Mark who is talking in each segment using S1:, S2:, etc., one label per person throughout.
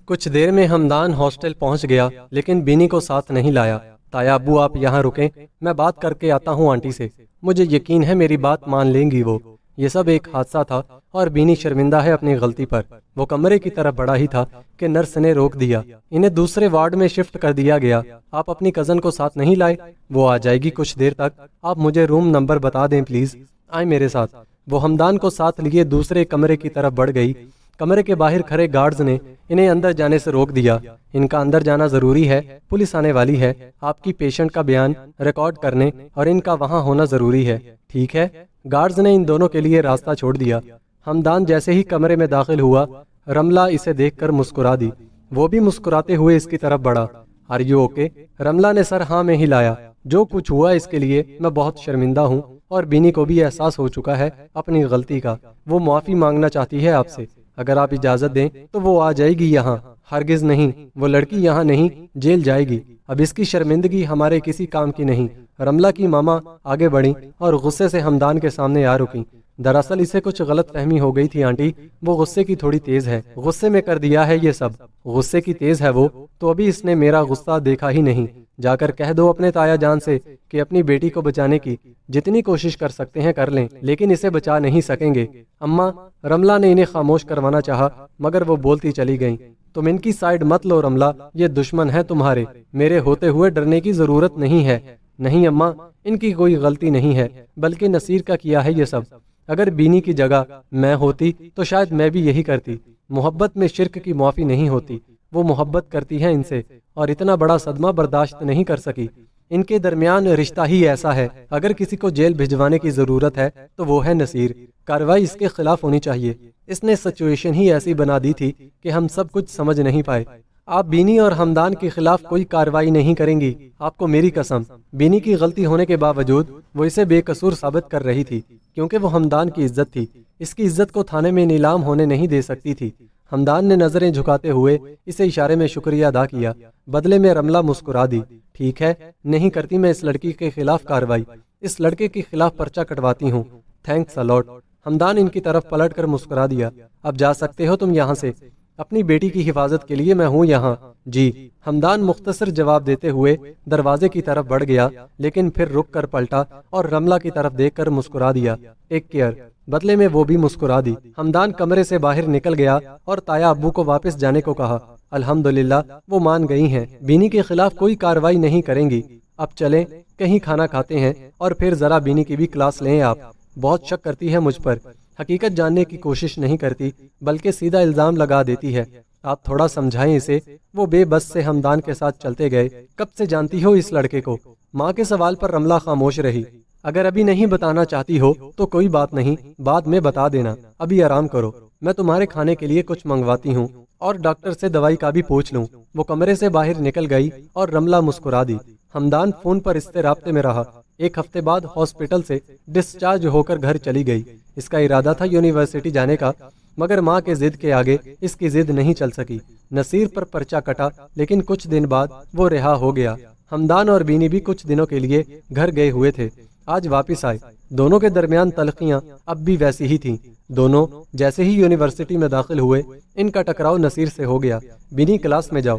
S1: کچھ دیر میں ہمدان ہاسٹل پہنچ گیا لیکن بینی کو ساتھ نہیں لایا۔ تایا ابو آپ یہاں رکیں، میں بات کر کے آتا ہوں آنٹی سے، مجھے یقین ہے میری بات مان لیں گی وہ۔ یہ سب ایک حادثہ تھا اور بینی شرمندہ ہے اپنی غلطی پر۔ وہ کمرے کی طرف بڑھا ہی تھا کہ نرس نے روک دیا۔ انہیں دوسرے وارڈ میں شفٹ کر دیا گیا۔ آپ اپنی کزن کو ساتھ نہیں لائے؟ وہ آ جائے گی کچھ دیر تک، آپ مجھے روم نمبر بتا دیں پلیز۔ آئیں میرے ساتھ۔ وہ ہمدان کو ساتھ لیے دوسرے کمرے کی طرف بڑھ گئی۔ کمرے کے باہر کھڑے گارڈز نے انہیں اندر جانے سے روک دیا۔ ان کا اندر جانا ضروری ہے، پولیس آنے والی ہے، آپ کی پیشنٹ کا بیان ریکارڈ کرنے اور ان کا وہاں ہونا ضروری ہے، ٹھیک ہے؟ گارڈز نے ان دونوں کے لیے راستہ چھوڑ دیا۔ ہمدان جیسے ہی کمرے میں داخل ہوا، رملہ اسے دیکھ کر مسکرا دی۔ وہ بھی مسکراتے ہوئے اس کی طرف بڑھا۔ Are you okay? رملہ نے سر ہاں میں ہلایا۔ جو کچھ ہوا اس کے لیے میں بہت شرمندہ ہوں اور بینی کو بھی احساس ہو چکا ہے اپنی غلطی کا۔ وہ معافی مانگنا چاہتی ہے آپ سے، اگر آپ اجازت دیں تو وہ آ جائے گی یہاں۔ ہرگز نہیں، وہ لڑکی یہاں نہیں، جیل جائے گی۔ اب اس کی شرمندگی ہمارے کسی کام کی نہیں۔ رملہ کی ماما آگے بڑھیں اور غصے سے ہمدان کے سامنے آ رکیں۔ دراصل اسے کچھ غلط فہمی ہو گئی تھی آنٹی، وہ غصے کی تھوڑی تیز ہے، غصے میں کر دیا ہے یہ سب۔ غصے کی تیز ہے وہ تو ابھی اس نے میرا غصہ دیکھا ہی نہیں۔ جا کر کہہ دو اپنے تایا جان سے کہ اپنی بیٹی کو بچانے کی جتنی کوشش کر سکتے ہیں کر لیں، لیکن اسے بچا نہیں سکیں گے۔ اماں، رملہ نے انہیں خاموش کروانا چاہا مگر وہ بولتی چلی گئیں۔ تم ان کی سائیڈ مت لو رملہ، یہ دشمن ہے تمہارے، میرے ہوتے ہوئے ڈرنے کی ضرورت نہیں ہے۔ نہیں اماں، ان کی کوئی غلطی نہیں ہے، بلکہ نصیر کا کیا ہے یہ سب۔ اگر بینی کی جگہ میں ہوتی تو شاید میں بھی یہی کرتی۔ محبت میں شرک کی معافی نہیں ہوتی۔ وہ محبت کرتی ہے ان سے اور اتنا بڑا صدمہ برداشت نہیں کر سکی۔ ان کے درمیان رشتہ ہی ایسا ہے، اگر کسی کو جیل بھجوانے کی ضرورت ہے تو وہ ہے نصیر۔ کارروائی اس کے خلاف ہونی چاہیے۔ اس نے سچویشن ہی ایسی بنا دی تھی کہ ہم سب کچھ سمجھ نہیں پائے۔ آپ بینی اور ہمدان کے خلاف کوئی کارروائی نہیں کریں گی، آپ کو میری قسم۔ بینی کی غلطی ہونے کے باوجود وہ اسے بے قصور ثابت کر رہی تھی کیونکہ وہ ہمدان کی عزت تھی۔ اس کی عزت کو تھانے میں نیلام ہونے نہیں دے سکتی تھی۔ ہمدان نے نظریں جھکاتے ہوئے اسے اشارے میں شکریہ ادا کیا۔ بدلے میں رملہ مسکرا دی۔ ٹھیک ہے، نہیں کرتی میں اس لڑکی کے خلاف کارروائی، اس لڑکے کے خلاف پرچہ کٹواتی ہوں۔ Thanks allot. ہمدان ان کی طرف پلٹ کر مسکرا دیا۔ اب جا سکتے ہو تم یہاں سے، اپنی بیٹی کی حفاظت کے لیے میں ہوں یہاں۔ جی۔ ہمدان مختصر جواب دیتے ہوئے دروازے کی طرف بڑھ گیا لیکن پھر رک کر پلٹا اور رملہ کی طرف دیکھ کر مسکرا دیا، ٹیک کیئر۔ بدلے میں وہ بھی مسکرا دی۔ ہمدان کمرے سے باہر نکل گیا اور تایا ابو کو واپس جانے کو کہا۔ الحمدللہ وہ مان گئی ہیں، بینی کے خلاف کوئی کارروائی نہیں کریں گی۔ اب چلیں، کہیں کھانا کھاتے ہیں اور پھر ذرا بینی کی بھی کلاس لیں۔ آپ بہت شک کرتی ہے مجھ پر، حقیقت جاننے کی کوشش نہیں کرتی بلکہ سیدھا الزام لگا دیتی ہے۔ آپ تھوڑا سمجھائیں اسے۔ وہ بے بس سے ہمدان کے ساتھ چلتے گئے۔ کب سے جانتی ہو اس لڑکے کو؟ ماں کے سوال پر رملہ خاموش رہی۔ اگر ابھی نہیں بتانا چاہتی ہو تو کوئی بات نہیں، بعد میں بتا دینا، ابھی آرام کرو، میں تمہارے کھانے کے لیے کچھ منگواتی ہوں اور ڈاکٹر سے دوائی کا بھی پوچھ لوں۔ وہ کمرے سے باہر نکل گئی اور رملہ مسکرا دی۔ ہمدان فون پر اس سے رابطے میں رہا۔ ایک ہفتے بعد ہاسپٹل سے ڈسچارج ہو کر گھر چلی گئی۔ اس کا ارادہ تھا یونیورسٹی جانے کا مگر ماں کے ضد کے آگے اس کی ضد نہیں چل سکی۔ نصیر پر پرچہ کٹا لیکن کچھ دن بعد وہ رہا ہو گیا۔ ہمدان اور بینی بھی کچھ دنوں کے لیے گھر گئے ہوئے تھے، آج واپس آئے۔ دونوں کے درمیان تلخیاں اب بھی ویسی ہی تھیں۔ دونوں جیسے ہی یونیورسٹی میں داخل ہوئے ان کا ٹکراؤ نصیر سے ہو گیا۔ بینی کلاس میں جاؤ۔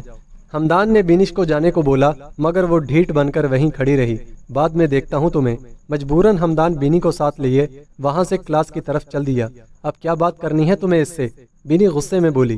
S1: ہمدان نے بینش کو جانے کو بولا مگر وہ ڈھیٹ بن کر وہیں کھڑی رہی۔ بعد میں دیکھتا ہوں تمہیں۔ مجبوراً ہمدان بینی کو ساتھ لیے وہاں سے کلاس کی طرف چل دیا۔ اب کیا بات کرنی ہے تمہیں اس سے؟ بینی غصے میں بولی۔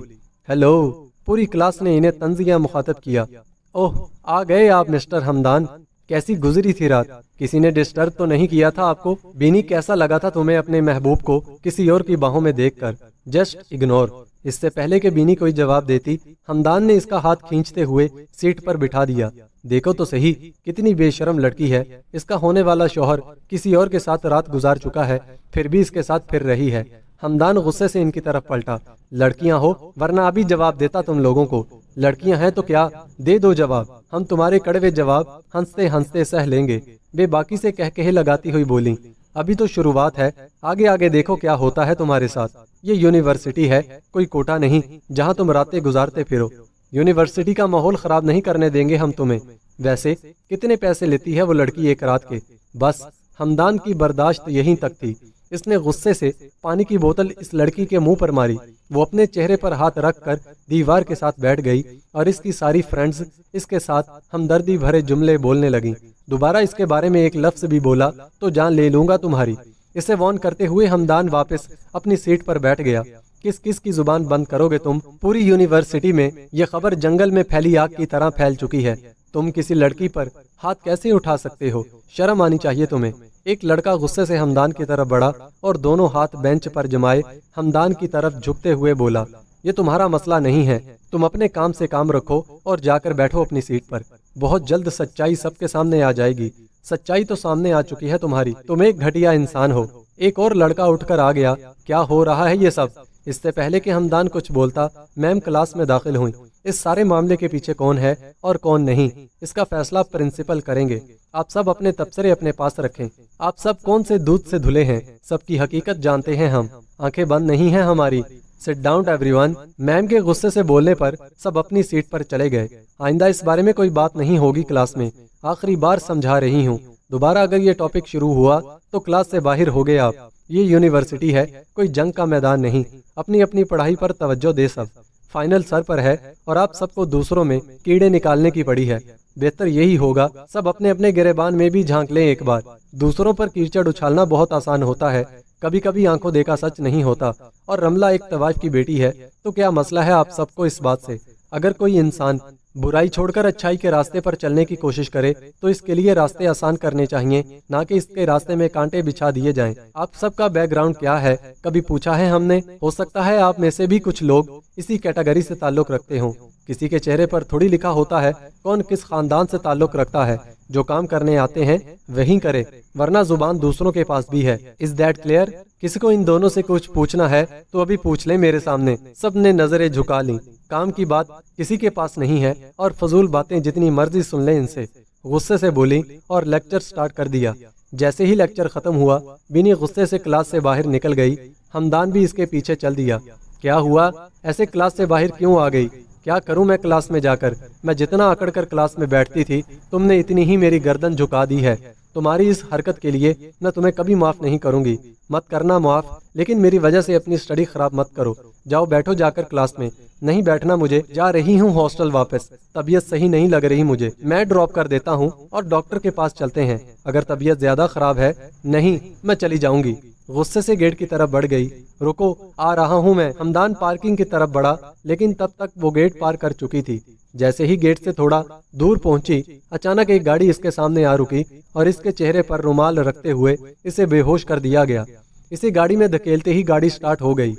S1: ہیلو۔ پوری کلاس نے انہیں طنزیہ مخاطب کیا۔ اوہ، آ گئے آپ مسٹر ہمدان، کیسی گزری تھی رات؟ کسی نے ڈسٹرب تو نہیں کیا تھا آپ کو؟ بینی کیسا لگا تھا تمہیں اپنے محبوب کو کسی اور کی باہوں میں دیکھ کر؟ Just ignore. اس سے پہلے کہ بینی کوئی جواب دیتی ہمدان نے اس کا ہاتھ کھینچتے ہوئے سیٹ پر بٹھا دیا۔ دیکھو تو صحیح کتنی بے شرم لڑکی ہے، اس کا ہونے والا شوہر کسی اور کے ساتھ رات گزار چکا ہے پھر بھی اس کے ساتھ پھر رہی ہے۔ ہمدان غصے سے ان کی طرف پلٹا۔ لڑکیاں ہو ورنہ ابھی جواب دیتا تم لوگوں کو۔ لڑکیاں ہیں تو کیا، دے دو جواب، ہم تمہارے کڑوے جواب ہنستے ہنستے سہ لیں گے۔ بے باکی سے کہے لگاتی ہوئی بولی۔ ابھی تو شروعات ہے، آگے آگے دیکھو کیا ہوتا ہے تمہارے ساتھ۔ یہ یونیورسٹی ہے، کوئی کوٹا نہیں جہاں تم راتیں گزارتے پھرو۔ یونیورسٹی کا ماحول خراب نہیں کرنے دیں گے ہم تمہیں۔ ویسے کتنے پیسے لیتی ہے وہ لڑکی ایک رات کے؟ بس ہمدان کی برداشت یہیں تک تھی۔ اس نے غصے سے پانی کی بوتل اس لڑکی کے منہ پر ماری۔ وہ اپنے چہرے پر ہاتھ رکھ کر دیوار کے ساتھ بیٹھ گئی اور اس کی ساری فرینڈز اس کے ساتھ ہمدردی بھرے جملے بولنے لگیں۔ دوبارہ اس کے بارے میں ایک لفظ بھی بولا تو جان لے لوں گا تمہاری۔ اسے وارن کرتے ہوئے ہمدان واپس اپنی سیٹ پر بیٹھ گیا۔ کس کس کی زبان بند کرو گے تم؟ پوری یونیورسٹی میں یہ خبر جنگل میں پھیلی آگ کی طرح پھیل چکی ہے۔ تم کسی لڑکی پر ہاتھ کیسے اٹھا سکتے ہو؟ شرم آنی چاہیے تمہیں۔ ایک لڑکا غصے سے ہمدان کی طرف بڑھا اور دونوں ہاتھ بینچ پر جمائے ہمدان کی طرف جھکتے ہوئے بولا، یہ تمہارا مسئلہ نہیں ہے، تم اپنے کام سے کام رکھو اور جا کر بیٹھو اپنی سیٹ پر۔ بہت جلد سچائی سب کے سامنے آ جائے گی۔ سچائی تو سامنے آ چکی ہے تمہاری، تم ایک گھٹیا انسان ہو۔ ایک اور لڑکا اٹھ کر آ گیا، کیا ہو رہا ہے یہ سب؟ اس سے پہلے کہ ہمدان کچھ بولتا، میم کلاس میں داخل ہوئیں۔ اس سارے معاملے کے پیچھے کون ہے اور کون نہیں، اس کا فیصلہ پرنسپل کریں گے۔ آپ سب اپنے تبصرے اپنے پاس رکھیں۔ آپ سب کون سے دودھ سے دھلے ہیں، سب کی حقیقت جانتے ہیں ہم، آنکھیں بند نہیں ہیں ہماری۔ Sit down every one. میم کے غصے سے بولنے پر سب اپنی سیٹ پر چلے گئے۔ آئندہ اس بارے میں کوئی بات نہیں ہوگی کلاس میں، آخری بار سمجھا رہی ہوں۔ دوبارہ اگر یہ ٹاپک شروع ہوا تو کلاس سے باہر ہو گئے آپ۔ یہ یونیورسٹی ہے، کوئی جنگ کا میدان نہیں۔ اپنی اپنی پڑھائی پر توجہ دے سب، فائنل سر پر ہے اور آپ سب کو دوسروں میں کیڑے نکالنے کی پڑی ہے۔ بہتر یہی ہوگا سب اپنے اپنے گریبان میں بھی جھانک لیں ایک بار۔ دوسروں پر کیچڑ اچھالنا بہت آسان ہوتا ہے، کبھی کبھی آنکھوں دیکھا سچ نہیں ہوتا۔ اور رملہ ایک طوائف کی بیٹی ہے تو کیا مسئلہ ہے آپ سب کو اس بات سے؟ اگر کوئی انسان برائی چھوڑ کر اچھائی کے راستے پر چلنے کی کوشش کرے تو اس کے لیے راستے آسان کرنے چاہیے، نہ کہ اس کے راستے میں کانٹے بچھا دیے جائیں۔ آپ سب کا بیک گراؤنڈ کیا ہے کبھی پوچھا ہے ہم نے؟ ہو سکتا ہے آپ میں سے بھی کچھ لوگ اسی کیٹیگری سے تعلق رکھتے ہوں۔ کسی کے چہرے پر تھوڑی لکھا ہوتا ہے کون کس خاندان سے تعلق رکھتا ہے۔ جو کام کرنے آتے ہیں وہی کرے، ورنہ زبان دوسروں کے پاس بھی ہے۔ Is that clear? کسی کو ان دونوں سے کچھ پوچھنا ہے تو ابھی پوچھ لیں میرے سامنے۔ سب نے نظریں جھکا لیں، کام کی بات کسی کے پاس نہیں ہے اور فضول باتیں جتنی مرضی سن لیں ان سے۔ غصے سے بولی اور لیکچر سٹارٹ کر دیا۔ جیسے ہی لیکچر ختم ہوا بینی غصے سے کلاس سے باہر نکل گئی، ہمدان بھی اس کے پیچھے چل دیا۔ کیا ہوا؟ ایسے کلاس سے باہر کیوں آ گئی؟ کیا کروں میں کلاس میں جا کر؟ میں جتنا اکڑ کر کلاس میں بیٹھتی تھی تم نے اتنی ہی میری گردن جھکا دی ہے۔ تمہاری اس حرکت کے لیے میں تمہیں کبھی معاف نہیں کروں گی۔ مت کرنا معاف، لیکن میری وجہ سے اپنی اسٹڈی خراب مت کرو۔ جاؤ بیٹھو جا کر کلاس میں۔ نہیں بیٹھنا مجھے، جا رہی ہوں ہاسٹل واپس، طبیعت صحیح نہیں لگ رہی مجھے، میں ڈراپ کر دیتا ہوں اور ڈاکٹر کے پاس چلتے ہیں اگر طبیعت زیادہ خراب ہے۔ نہیں، میں چلی جاؤں گی۔ غصے سے گیٹ کی طرف بڑھ گئی۔ رکو، آ رہا ہوں میں۔ ہمدان پارکنگ کی طرف بڑھا لیکن تب تک وہ گیٹ پار کر چکی تھی۔ جیسے ہی گیٹ سے تھوڑا دور پہنچی اچانک ایک گاڑی اس کے سامنے آ رکی اور اس کے چہرے پر رومال رکھتے ہوئے اسے بے ہوش کر دیا گیا۔ اسے گاڑی میں دھکیلتے ہی گاڑی سٹارٹ ہو گئی۔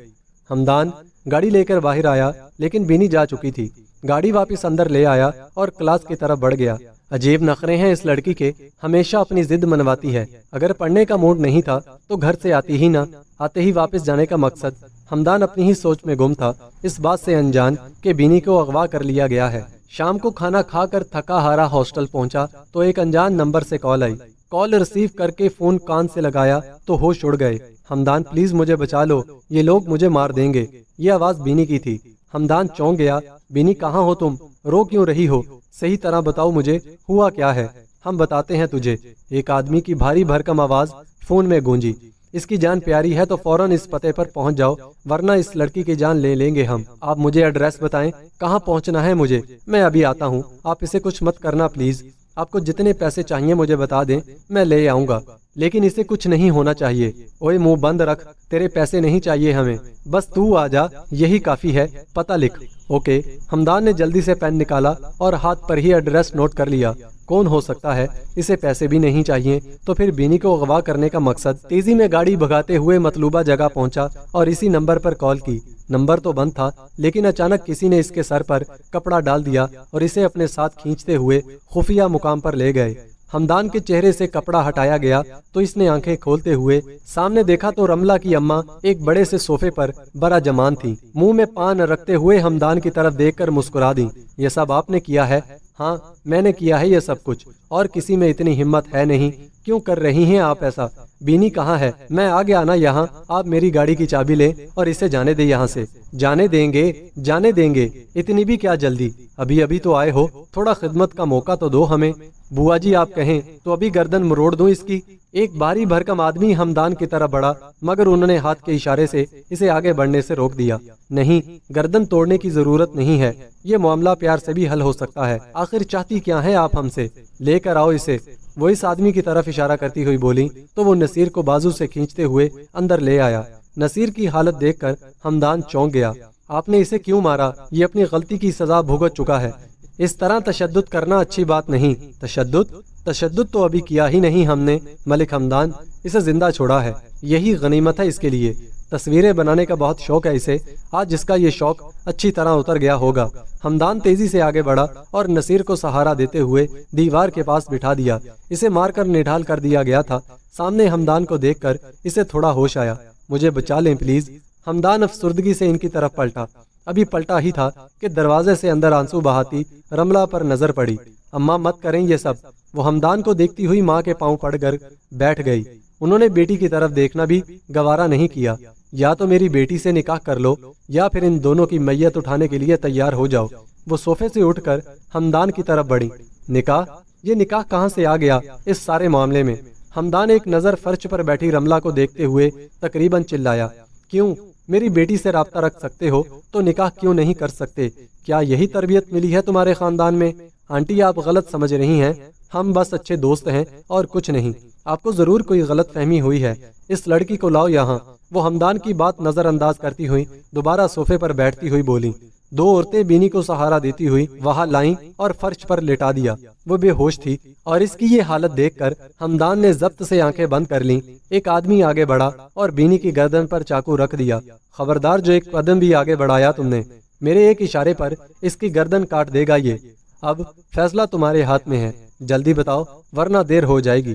S1: ہمدان گاڑی لے کر باہر آیا لیکن بینی جا چکی تھی۔ گاڑی واپس اندر لے آیا اور کلاس کی طرف بڑھ گیا۔ عجیب نخرے ہیں اس لڑکی کے، ہمیشہ اپنی ضد منواتی ہے۔ اگر پڑھنے کا موڈ نہیں تھا تو گھر سے آتی ہی نہ، آتے ہی واپس جانے کا مقصد۔ ہمدان اپنی ہی سوچ میں گم تھا، اس بات سے انجان کہ بینی کو اغوا کر لیا گیا ہے۔ شام کو کھانا کھا کر تھکا ہارا ہاسٹل پہنچا تو ایک انجان نمبر سے کال آئی۔ کال ریسیو کر کے فون کان سے لگایا تو ہوش اڑ گئے۔ ہمدان پلیز مجھے بچا لو، یہ لوگ مجھے مار دیں گے۔ یہ آواز بینی کی تھی۔ ہمدان چونک گیا۔ بینی کہاں ہو تم؟ رو کیوں رہی ہو؟ صحیح طرح بتاؤ مجھے ہوا کیا ہے، ہم بتاتے ہیں تجھے۔ ایک آدمی کی بھاری بھرکم آواز فون میں گونجی۔ اس کی جان پیاری ہے تو فوراً اس پتے پر پہنچ جاؤ ورنہ اس لڑکی کی جان لے لیں گے ہم۔ آپ مجھے ایڈریس بتائیں، کہاں پہنچنا ہے مجھے، میں ابھی آتا ہوں۔ آپ اسے کچھ مت کرنا پلیز۔ آپ کو جتنے پیسے چاہیے مجھے بتا دیں، میں لے آؤں گا، لیکن اسے کچھ نہیں ہونا چاہیے۔ اوئے منہ بند رکھ، تیرے پیسے نہیں چاہیے ہمیں، بس تو آ جا، یہی کافی ہے، پتہ لکھ۔ اوکے۔ ہمدان نے جلدی سے پین نکالا اور ہاتھ پر ہی ایڈریس نوٹ کر لیا۔ کون ہو سکتا ہے؟ اسے پیسے بھی نہیں چاہیے تو پھر بینی کو اغوا کرنے کا مقصد۔ تیزی میں گاڑی بھگاتے ہوئے مطلوبہ جگہ پہنچا اور اسی نمبر پر کال کی۔ نمبر تو بند تھا لیکن اچانک کسی نے اس کے سر پر کپڑا ڈال دیا اور اسے اپنے ساتھ کھینچتے ہوئے خفیہ مقام پر لے گئے۔ ہمدان کے چہرے سے کپڑا ہٹایا گیا تو اس نے آنکھیں کھولتے ہوئے سامنے دیکھا تو رملہ کی اماں ایک بڑے سے صوفے پر برا جمان تھی، منہ میں پان رکھتے ہوئے ہمدان کی طرف دیکھ کر مسکرا دی۔ یہ سب آپ نے کیا ہے؟ ہاں میں نے کیا ہے یہ سب کچھ۔ اور کسی میں اتنی ہمت ہے نہیں، کیوں کر رہی ہیں آپ ایسا؟ بینی کہاں ہے؟ میں آ گیا نا یہاں، آپ میری گاڑی کی چابی لیں اور اسے جانے دیں یہاں سے۔ جانے دیں گے؟ جانے دیں گے؟ اتنی بھی کیا جلدی؟ ابھی ابھی تو آئے ہو، تھوڑا خدمت کا موقع تو دو ہمیں۔ بوا جی آپ کہیں تو ابھی گردن مروڑ دوں اس کی۔ ایک بھاری بھرکم آدمی ہمدان کی طرف بڑھا، مگر انہوں نے ہاتھ کے اشارے سے اسے آگے بڑھنے سے روک دیا۔ نہیں، گردن توڑنے کی ضرورت نہیں ہے، یہ معاملہ پیار سے بھی حل ہو سکتا ہے۔ آخر چاہتی کیا ہے آپ ہم سے؟ لے کر آؤ اسے۔ وہ اس آدمی کی طرف اشارہ کرتی ہوئی بولی تو وہ نصیر کو بازو سے کھینچتے ہوئے اندر لے آیا۔ نصیر کی حالت دیکھ کر ہمدان چونک گیا۔ آپ نے اسے کیوں مارا؟ یہ اپنی غلطی کی سزا بھگت چکا ہے۔ اس طرح تشدد کرنا اچھی بات نہیں۔ تشدد تو ابھی کیا ہی نہیں ہم نے ملک ہمدان، اسے زندہ چھوڑا ہے، یہی غنیمت ہے اس کے لیے۔ تصویریں بنانے کا بہت شوق ہے اسے، آج جس کا یہ شوق اچھی طرح اتر گیا ہوگا۔ ہمدان تیزی سے آگے بڑھا اور نصیر کو سہارا دیتے ہوئے دیوار کے پاس بٹھا دیا۔ اسے مار کر نڈھال کر دیا گیا تھا۔ سامنے ہمدان کو دیکھ کر اسے تھوڑا ہوش آیا۔ مجھے بچا لیں پلیز۔ ہمدان افسردگی سے ان کی طرف پلٹا۔ ابھی پلٹا ہی تھا کہ دروازے سے اندر آنسو بہاتی رملہ پر نظر پڑی۔ اماں مت کریں یہ سب۔ وہ ہمدان کو دیکھتی ہوئی ماں کے پاؤں پڑ کر بیٹھ گئی۔ انہوں نے بیٹی کی طرف دیکھنا بھی گوارا نہیں کیا۔ یا تو میری بیٹی سے نکاح کر لو یا پھر ان دونوں کی میت اٹھانے کے لیے تیار ہو جاؤ۔ وہ صوفے سے اٹھ کر ہمدان کی طرف بڑھی۔ نکاح؟ یہ نکاح کہاں سے آ گیا اس سارے معاملے میں؟ ہمدان ایک نظر فرش پر بیٹھی رملہ کو دیکھتے ہوئے تقریباً چلایا۔ کیوں؟ میری بیٹی سے رابطہ رکھ سکتے ہو تو نکاح کیوں نہیں کر سکتے؟ کیا یہی تربیت ملی ہے تمہارے خاندان میں؟ آنٹی آپ غلط سمجھ رہی ہیں، ہم بس اچھے دوست ہیں اور کچھ نہیں۔ آپ کو ضرور کوئی غلط فہمی ہوئی ہے۔ اس لڑکی کو لاؤ یہاں۔ وہ ہمدان کی بات نظر انداز کرتی ہوئی دوبارہ صوفے پر بیٹھتی ہوئی بولی۔ دو عورتیں بینی کو سہارا دیتی ہوئی وہاں لائیں اور فرش پر لٹا دیا۔ وہ بے ہوش تھی اور اس کی یہ حالت دیکھ کر ہمدان نے ضبط سے آنکھیں بند کر لیں۔ ایک آدمی آگے بڑھا اور بینی کی گردن پر چاقو رکھ دیا۔ خبردار، جو ایک قدم بھی آگے بڑھایا تم نے، میرے ایک اشارے پر اس کی گردن کاٹ دے گا یہ۔ اب فیصلہ تمہارے ہاتھ میں ہے، جلدی بتاؤ ورنہ دیر ہو جائے گی۔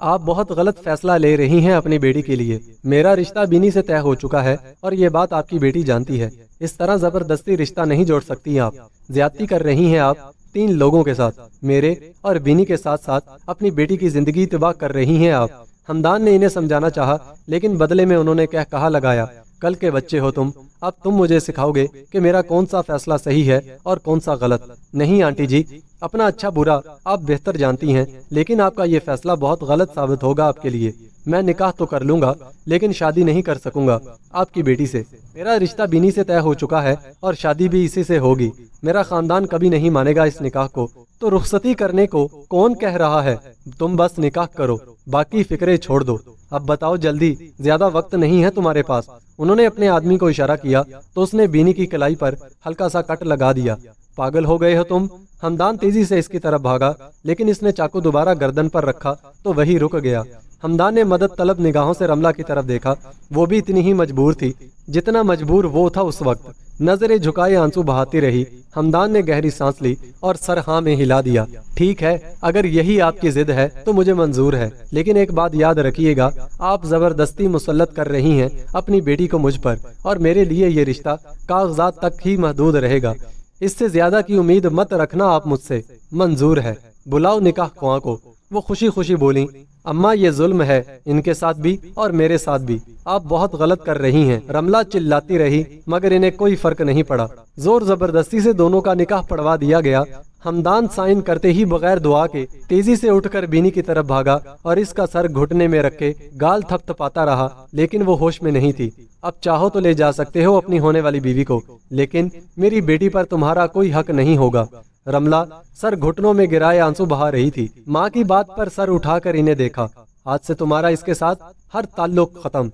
S1: آپ بہت غلط فیصلہ لے رہی ہیں اپنی بیٹی کے لیے۔ میرا رشتہ بینی سے طے ہو چکا ہے اور یہ بات آپ کی بیٹی جانتی ہے۔ اس طرح زبردستی رشتہ نہیں جوڑ سکتی آپ۔ زیادتی کر رہی ہیں آپ 3 لوگوں کے ساتھ، میرے اور بینی کے ساتھ ساتھ اپنی بیٹی کی زندگی تباہ کر رہی ہیں آپ۔ ہمدان نے انہیں سمجھانا چاہا لیکن بدلے میں انہوں نے کہا لگایا، کل کے بچے ہو تم، اب تم مجھے سکھاؤ گے کہ میرا کون سا فیصلہ صحیح ہے اور کون سا غلط۔ نہیں آنٹی جی، اپنا اچھا برا آپ بہتر جانتی ہیں، لیکن آپ کا یہ فیصلہ بہت غلط ثابت ہوگا آپ کے لیے۔ میں نکاح تو کر لوں گا لیکن شادی نہیں کر سکوں گا آپ کی بیٹی سے۔ میرا رشتہ بینی سے طے ہو چکا ہے اور شادی بھی اسی سے ہوگی۔ میرا خاندان کبھی نہیں مانے گا اس نکاح کو۔ تو رخصتی کرنے کو کون کہہ رہا ہے؟ تم بس نکاح کرو، باقی فکریں چھوڑ دو۔ اب بتاؤ جلدی، زیادہ وقت نہیں ہے تمہارے پاس۔ انہوں نے اپنے آدمی کو اشارہ کیا تو اس نے بینی کی کلائی پر ہلکا سا کٹ لگا دیا۔ پاگل ہو گئے ہو تم؟ ہمدان تیزی سے اس کی طرف بھاگا لیکن اس نے چاقو دوبارہ گردن پر رکھا تو وہی رک گیا۔ ہمدان نے مدد طلب نگاہوں سے رملہ کی طرف دیکھا۔ وہ بھی اتنی ہی مجبور تھی جتنا مجبور وہ تھا اس وقت۔ نظریں جھکائے آنسو بہاتی رہی۔ ہمدان نے گہری سانس لی اور سر ہاں میں ہلا دیا۔ ٹھیک ہے، اگر یہی آپ کی ضد ہے تو مجھے منظور ہے، لیکن ایک بات یاد رکھیے گا، آپ زبردستی مسلط کر رہی ہیں اپنی بیٹی کو مجھ پر، اور میرے لیے یہ رشتہ کاغذات تک ہی محدود رہے گا۔ اس سے زیادہ کی امید مت رکھنا آپ مجھ سے۔ منظور ہے، بلاؤ نکاح خواں کو۔ وہ خوشی خوشی بولی، اماں یہ ظلم ہے ان کے ساتھ بھی اور میرے ساتھ بھی، آپ بہت غلط کر رہی ہیں۔ رملہ چلاتی رہی مگر انہیں کوئی فرق نہیں پڑا۔ زور زبردستی سے دونوں کا نکاح پڑوا دیا گیا۔ ہمدان سائن کرتے ہی بغیر دعا کے تیزی سے اٹھ کر بینی کی طرف بھاگا اور اس کا سر گھٹنے میں رکھ کے گال تھپ تھپاتا رہا، لیکن وہ ہوش میں نہیں تھی۔ اب چاہو تو لے جا سکتے ہو اپنی ہونے والی بیوی کو، لیکن میری بیٹی پر تمہارا کوئی حق نہیں ہوگا۔ رملہ سر گھٹنوں میں گرائے آنسو بہا رہی تھی۔ ماں کی بات پر سر اٹھا کر انہیں دیکھا۔ آج سے تمہارا اس کے ساتھ ہر تعلق ختم۔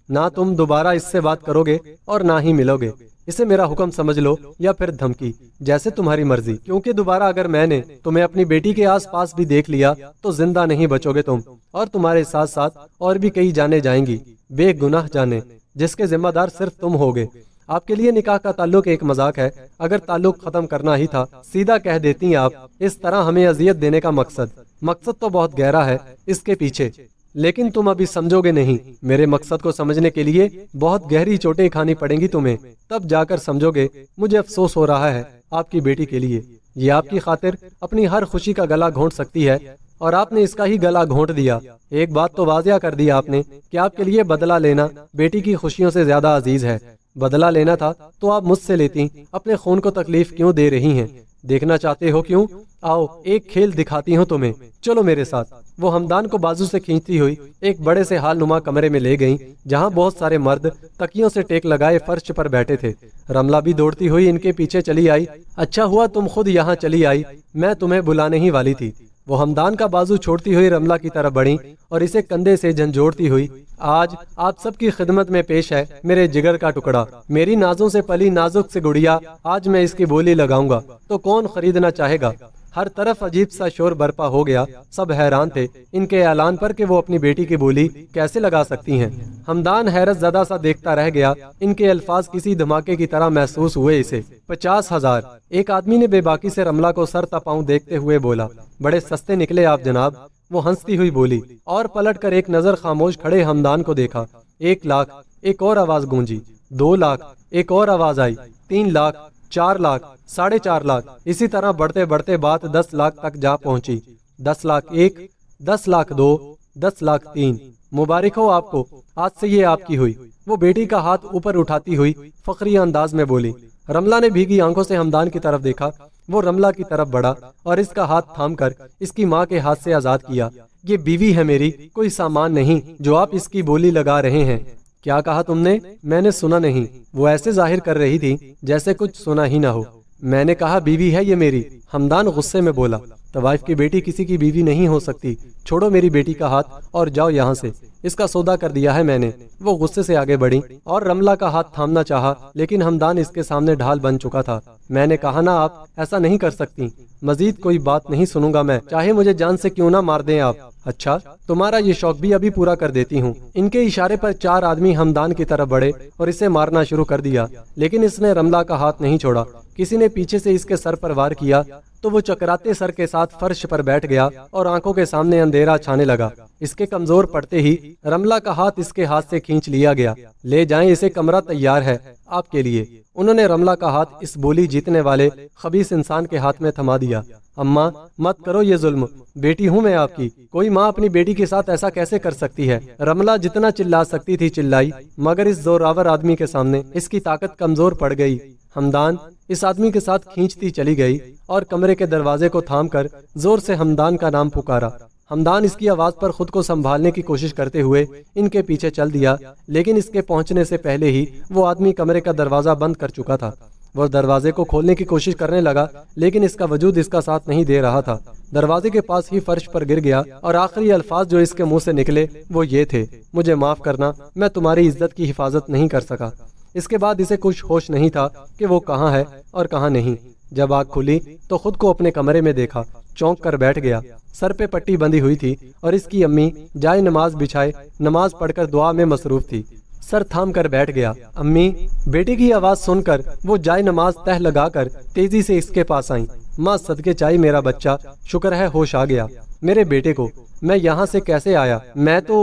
S1: نہ تم دوبارہ اس سے بات کرو گے اور نہ ہی ملو گے۔ اسے میرا حکم سمجھ لو یا پھر دھمکی، جیسے تمہاری مرضی، کیونکہ دوبارہ اگر میں نے تمہیں اپنی بیٹی کے آس پاس بھی دیکھ لیا تو زندہ نہیں بچو گے تم، اور تمہارے ساتھ ساتھ اور بھی کئی جانے جائیں گی، بے گناہ جانے، جس کے ذمہ دار صرف تم ہوگے۔ آپ کے لیے نکاح کا تعلق ایک مذاق ہے، اگر تعلق ختم کرنا ہی تھا سیدھا کہہ دیتی آپ۔ اس طرح ہمیں اذیت دینے کا مقصد تو بہت گہرا ہے اس کے پیچھے، لیکن تم ابھی سمجھو گے نہیں۔ میرے مقصد کو سمجھنے کے لیے بہت گہری چوٹیں کھانی پڑیں گی تمہیں، تب جا کر سمجھو گے۔ مجھے افسوس ہو رہا ہے آپ کی بیٹی کے لیے، یہ آپ کی خاطر اپنی ہر خوشی کا گلا گھونٹ سکتی ہے اور آپ نے اس کا ہی گلا گھونٹ دیا۔ ایک بات تو واضح کر دی آپ نے کہ آپ کے لیے بدلہ لینا بیٹی کی خوشیوں سے زیادہ عزیز ہے۔ بدلہ لینا تھا تو آپ مجھ سے لیتی، اپنے خون کو تکلیف کیوں دے رہی ہیں؟ دیکھنا چاہتے ہو کیوں؟ آؤ ایک کھیل دکھاتی ہوں تمہیں، چلو میرے ساتھ۔ وہ ہمدان کو بازو سے کھینچتی ہوئی ایک بڑے سے ہال نما کمرے میں لے گئیں، جہاں بہت سارے مرد تکیوں سے ٹیک لگائے فرش پر بیٹھے تھے۔ رملہ بھی دوڑتی ہوئی ان کے پیچھے چلی آئی۔ اچھا ہوا تم خود یہاں چلی آئی، میں تمہیں بلانے ہی والی تھی۔ وہ ہمدان کا بازو چھوڑتی ہوئی رملہ کی طرف بڑھی اور اسے کندھے سے جھنجھوڑتی ہوئی، آج آپ سب کی خدمت میں پیش ہے میرے جگر کا ٹکڑا، میری نازوں سے پلی نازک سے گڑیا، آج میں اس کی بولی لگاؤں گا تو کون خریدنا چاہے گا۔ ہر طرف عجیب سا شور برپا ہو گیا، سب حیران تھے ان کے اعلان پر کہ وہ اپنی بیٹی کی بولی کیسے لگا سکتی ہیں۔ ہمدان حیرت زدہ سا دیکھتا رہ گیا، ان کے الفاظ کسی دھماکے کی طرح محسوس ہوئے اسے۔ 50,000، ایک آدمی نے بے باکی سے رملہ کو سر تپاؤں دیکھتے ہوئے بولا۔ بڑے سستے نکلے آپ جناب، وہ ہنستی ہوئی بولی اور پلٹ کر ایک نظر خاموش کھڑے ہمدان کو دیکھا۔ 1 لاکھ، ایک اور آواز گونجی۔ 2 لاکھ، ایک اور آواز آئی۔ 3 لاکھ، 4 لاکھ، 4.5 لاکھ، اسی طرح بڑھتے بڑھتے بات 10 لاکھ تک جا پہنچی۔ 10 لاکھ 1، 10 لاکھ 2، 10 لاکھ 3۔ مبارک ہو آپ کو، آج سے یہ آپ کی ہوئی۔ وہ بیٹی کا ہاتھ اوپر اٹھاتی ہوئی فخری انداز میں بولی۔ رملہ نے بھیگی آنکھوں سے ہمدان کی طرف دیکھا۔ وہ رملہ کی طرف بڑھا اور اس کا ہاتھ تھام کر اس کی ماں کے ہاتھ سے آزاد کیا۔ یہ بیوی ہے میری، کوئی سامان نہیں جو آپ اس کی بولی لگا رہے ہیں۔ کیا کہا تم نے؟ میں نے سنا نہیں۔ وہ ایسے ظاہر کر رہی تھی جیسے کچھ سنا ہی نہ ہو۔ میں نے کہا بیوی ہے یہ میری، ہمدان غصے میں بولا۔ طوائف کی بیٹی کسی کی بیوی نہیں ہو سکتی، چھوڑو میری بیٹی کا ہاتھ اور جاؤ یہاں سے، اس کا سودا کر دیا ہے میں نے۔ وہ غصے سے آگے بڑھی اور رملہ کا ہاتھ تھامنا چاہا، لیکن ہمدان اس کے سامنے ڈھال بن چکا تھا۔ میں نے کہا نا آپ ایسا نہیں کر سکتی، مزید کوئی بات نہیں سنوں گا میں، چاہے مجھے جان سے کیوں نہ مار دیں آپ۔ اچھا تمہارا یہ شوق بھی ابھی پورا کر دیتی ہوں۔ ان کے اشارے پر 4 آدمی ہمدان کی طرف بڑھے اور اسے مارنا شروع کر دیا، لیکن اس نے رملہ کا ہاتھ نہیں چھوڑا۔ کسی نے پیچھے سے اس کے سر پر وار کیا تو وہ چکراتے سر کے ساتھ فرش پر بیٹھ گیا اور آنکھوں کے سامنے اندھیرا چھانے لگا۔ اس کے کمزور پڑتے ہی رملہ کا ہاتھ اس کے ہاتھ سے کھینچ لیا گیا۔ لے جائیں اسے، کمرہ تیار ہے آپ کے لیے۔ انہوں نے رملہ کا ہاتھ اس بولی جیتنے والے خبیث انسان کے ہاتھ میں تھما دیا۔ اماں مت کرو یہ ظلم، بیٹی ہوں میں آپ کی، کوئی ماں اپنی بیٹی کے ساتھ ایسا کیسے کر سکتی ہے؟ رملہ جتنا چلا سکتی تھی چلائی، مگر اس زوراور آدمی کے سامنے اس کی طاقت کمزور پڑ گئی۔ ہمدان اس آدمی کے ساتھ کھینچتی چلی گئی اور کمرے کے دروازے کو تھام کر زور سے ہمدان کا نام پکارا۔ ہمدان اس کی آواز پر خود کو سنبھالنے کی کوشش کرتے ہوئے ان کے پیچھے چل دیا، لیکن اس کے پہنچنے سے پہلے ہی وہ آدمی کمرے کا دروازہ بند کر چکا تھا۔ وہ دروازے کو کھولنے کی کوشش کرنے لگا، لیکن اس کا وجود اس کا ساتھ نہیں دے رہا تھا۔ دروازے کے پاس ہی فرش پر گر گیا اور آخری الفاظ جو اس کے منہ سے نکلے وہ یہ تھے، مجھے معاف کرنا، میں تمہاری عزت کی حفاظت نہیں کر سکا۔ اس کے بعد اسے کچھ ہوش نہیں تھا کہ وہ کہاں ہے اور کہاں نہیں۔ جب آنکھ کھلی تو خود کو اپنے کمرے میں دیکھا، چونک کر بیٹھ گیا۔ سر پہ پٹی بندھی ہوئی تھی اور اس کی امی جائے نماز بچھائے نماز پڑھ کر دعا میں مصروف تھی۔ سر تھام کر بیٹھ گیا۔ امی، بیٹی کی آواز سن کر وہ جائے نماز تہ لگا کر تیزی سے اس کے پاس آئیں۔ ماں صدقے چاہیے میرا بچہ، شکر ہے ہوش آ گیا۔ میرے بیٹے کو، میں یہاں سے کیسے آیا؟ میں تو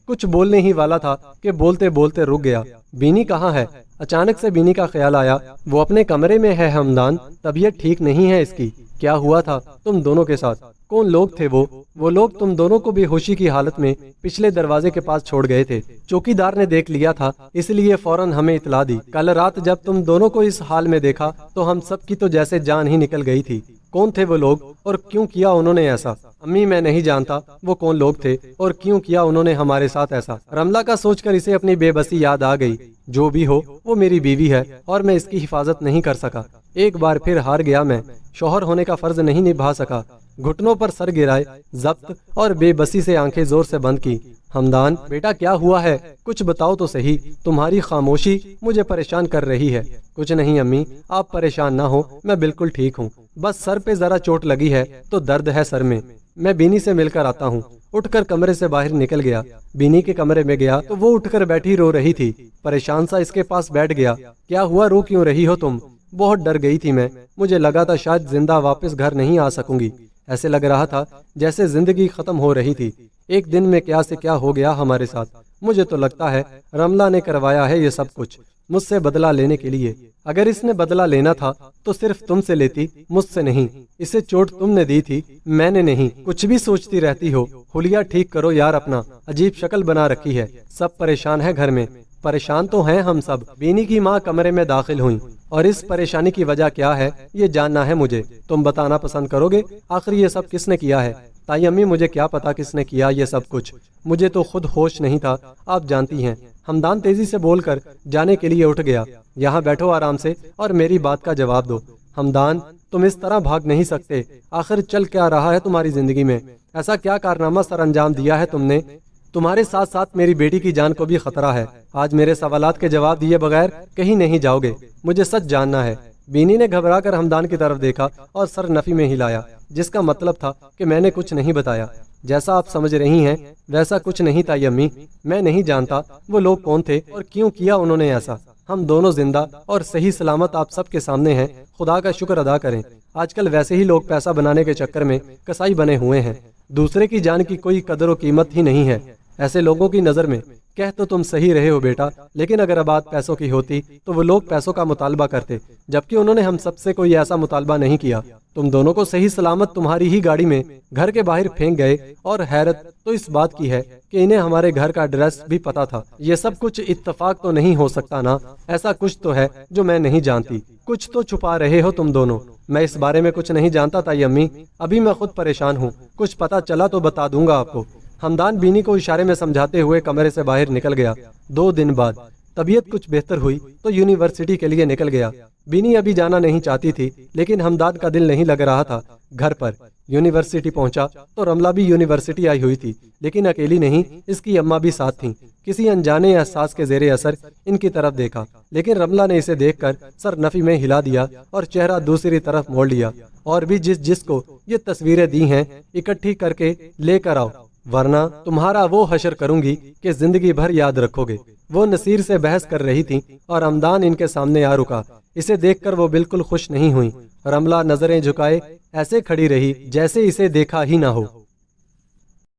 S1: کچھ بولنے ہی والا تھا کہ بولتے بولتے رک گیا۔ بینی کہاں ہے؟ اچانک سے بینی کا خیال آیا، وہ اپنے کمرے میں ہے ہمدان، طبیعت ٹھیک نہیں ہے اس کی۔ کیا ہوا تھا تم دونوں کے ساتھ؟ کون لوگ تھے وہ لوگ تم دونوں کو بے ہوشی کی حالت میں پچھلے دروازے کے پاس چھوڑ گئے تھے۔ چوکیدار نے دیکھ لیا تھا، اس لیے فوراً ہمیں اطلاع دی۔ کل رات جب تم دونوں کو اس حال میں دیکھا تو ہم سب کی تو جیسے جان ہی نکل گئی تھی۔ کون تھے وہ لوگ اور کیوں کیا انہوں نے ایسا؟ امی میں نہیں جانتا وہ کون لوگ تھے اور کیوں کیا انہوں نے ہمارے ساتھ ایسا۔ رملہ کا سوچ کر اسے اپنی بے بسی یاد آ گئی۔ جو بھی ہو وہ میری بیوی ہے اور میں اس کی حفاظت نہیں کر سکا۔ ایک بار پھر ہار گیا میں، شوہر ہونے کا فرض نہیں نبھا سکا۔ گھٹنوں پر سر گرائے، ضبط اور بے بسی سے آنکھیں زور سے بند کی۔ ہمدان بیٹا کیا ہوا ہے؟ کچھ بتاؤ تو صحیح، تمہاری خاموشی مجھے پریشان کر رہی ہے۔ کچھ نہیں امی، آپ پریشان نہ ہو، میں بالکل ٹھیک ہوں، بس سر پہ ذرا چوٹ لگی ہے تو درد ہے سر میں بینی سے مل کر آتا ہوں۔ اٹھ کر کمرے سے باہر نکل گیا۔ بینی کے کمرے میں گیا تو وہ اٹھ کر بیٹھی رو رہی تھی۔ پریشان سا اس کے پاس بیٹھ گیا۔ کیا ہوا، رو کیوں رہی ہو تم؟ بہت ڈر گئی تھی میں، مجھے لگا تھا شاید زندہ واپس گھر نہیں آ سکوں گی۔ ایسے لگ رہا تھا جیسے زندگی ختم ہو رہی تھی۔ ایک دن میں کیا سے کیا ہو گیا ہمارے ساتھ۔ مجھے تو لگتا ہے رملہ نے کروایا ہے یہ سب کچھ۔ مجھ سے بدلہ لینے کے لیے۔ اگر اس نے بدلہ لینا تھا تو صرف تم سے لیتی، مجھ سے نہیں۔ اسے چوٹ تم نے دی تھی، میں نے نہیں۔ کچھ بھی سوچتی رہتی ہو، حلیہ ٹھیک کرو یار اپنا، عجیب شکل بنا رکھی ہے۔ سب پریشان ہے گھر میں۔ پریشان تو ہیں ہم سب۔ بینی کی ماں کمرے میں داخل ہوئیں۔ اور اس پریشانی کی وجہ کیا ہے یہ جاننا ہے مجھے۔ تم بتانا پسند کرو گے؟ آخر یہ سب کس نے کیا ہے؟ تائی امی مجھے کیا پتا کس نے کیا یہ سب کچھ، مجھے تو خود ہوش نہیں تھا، آپ جانتی ہیں۔ ہمدان تیزی سے بول کر جانے کے لیے اٹھ گیا۔ یہاں بیٹھو آرام سے اور میری بات کا جواب دو۔ ہمدان تم اس طرح بھاگ نہیں سکتے، آخر چل کیا رہا ہے تمہاری زندگی میں؟ ایسا کیا کارنامہ سر انجام دیا ہے تم نے؟ تمہارے ساتھ ساتھ میری بیٹی کی جان کو بھی خطرہ ہے۔ آج میرے سوالات کے جواب دیے بغیر کہیں نہیں جاؤ گے، مجھے سچ جاننا ہے۔ بینی نے گھبرا کر ہمدان کی طرف دیکھا اور سر نفی میں ہلایا، جس کا مطلب تھا کہ میں نے کچھ نہیں بتایا۔ جیسا آپ سمجھ رہی ہیں ویسا کچھ نہیں تائی امی، میں نہیں جانتا وہ لوگ کون تھے اور کیوں کیا انہوں نے ایسا۔ ہم دونوں زندہ اور صحیح سلامت آپ سب کے سامنے ہیں، خدا کا شکر ادا کریں۔ آج کل ویسے ہی لوگ پیسہ بنانے کے چکر میں کسائی بنے ہوئے ہیں، دوسرے کی جان کی کوئی قدر و قیمت ہی نہیں ہے۔ ایسے لوگوں کی نظر میں کہہ تو تم صحیح رہے ہو بیٹا، لیکن اگر بات پیسوں کی ہوتی تو وہ لوگ پیسوں کا مطالبہ کرتے، جبکہ انہوں نے ہم سب سے کوئی ایسا مطالبہ نہیں کیا۔ تم دونوں کو صحیح سلامت تمہاری ہی گاڑی میں گھر کے باہر پھینک گئے، اور حیرت تو اس بات کی ہے کہ انہیں ہمارے گھر کا ایڈریس بھی پتا تھا۔ یہ سب کچھ اتفاق تو نہیں ہو سکتا نا؟ ایسا کچھ تو ہے جو میں نہیں جانتی۔ کچھ تو چھپا رہے ہو تم دونوں۔ میں اس بارے میں کچھ نہیں جانتا تائی امی، ابھی میں خود پریشان ہوں، کچھ پتا چلا تو بتا دوں گا آپ کو۔ ہمدان بینی کو اشارے میں سمجھاتے ہوئے کمرے سے باہر نکل گیا۔ 2 دن بعد طبیعت کچھ بہتر ہوئی تو یونیورسٹی کے لیے نکل گیا۔ بینی ابھی جانا نہیں چاہتی تھی، لیکن ہمدان کا دل نہیں لگ رہا تھا گھر پر۔ یونیورسٹی پہنچا تو رملہ بھی یونیورسٹی آئی ہوئی تھی، لیکن اکیلی نہیں، اس کی اماں بھی ساتھ تھیں۔ کسی انجانے احساس کے زیر اثر ان کی طرف دیکھا، لیکن رملہ نے اسے دیکھ کر سر نفی میں ہلا دیا اور چہرہ دوسری طرف موڑ لیا۔ اور بھی جس کو یہ تصویریں دی ہیں اکٹھی کر کے لے کر آؤ، ورنہ تمہارا وہ حشر کروں گی کہ زندگی بھر یاد رکھو گے۔ وہ نصیر سے بحث کر رہی تھی اور ہمدان ان کے سامنے آ رکا۔ اسے دیکھ کر وہ بالکل خوش نہیں ہوئی۔ رملہ نظریں جھکائے ایسے کھڑی رہی جیسے اسے دیکھا ہی نہ ہو۔